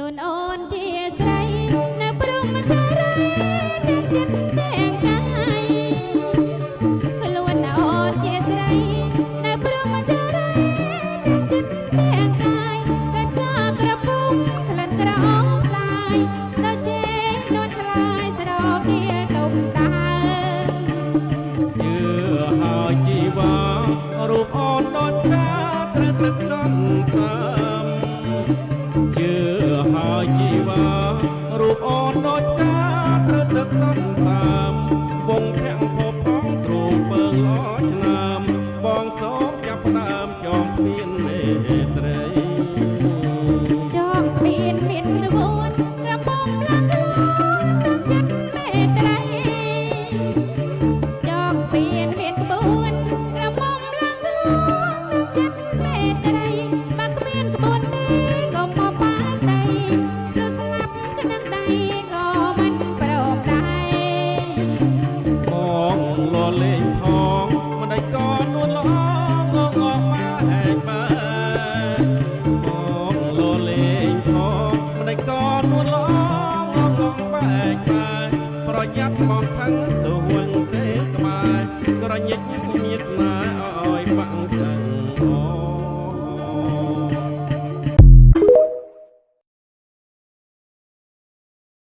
ខ្លួនអូនជាស្រីនៅព្រមចារីទាំងចិត្តទាំងកាយខ្លួនអូនជាស្រីនៅព្រមចារីទាំងចិត្តទាំងកាយរត់ក៏ក្រពុកក្លិនក្រអូបផ្សាយដល់ជេនួនខ្លាយស្រគាលទុំដើយឺហើយជីវ៉ារូបអូនដូចកាត្រូវទឹកសន្សាមយឺហើយជីវ៉ារូបអូនដូចកាត្រូវទឹកសន្សាមវងធាំងភពផងទ្រូងពើងល្អឆ្នាំបងសូមចាប់ផ្ដើមចងស្ពាននេត្រីចងស្ពានមានក្បួនរំបំឡើងខ្លួនទាំងចិត្តមេត្រីចងស្ពានមានក្បួនរំបំឡើងខ្លួនទាំងចិត្តមេត្រីបើគ្មានក្បួនទេក៏មកបាតីសូស្លាប់ក្នុងដៃក៏មិនប្រមដែរបងលលេងផងមិនដេចក៏នួនល្អងងមកហែកបែបងលលេងផងមិនដេចក៏នួនល្អងងបែកបែប្រយ័ត្នមកថឹងទៅវឹងទេក្បែរក្រញិចញាតស្នេហ៍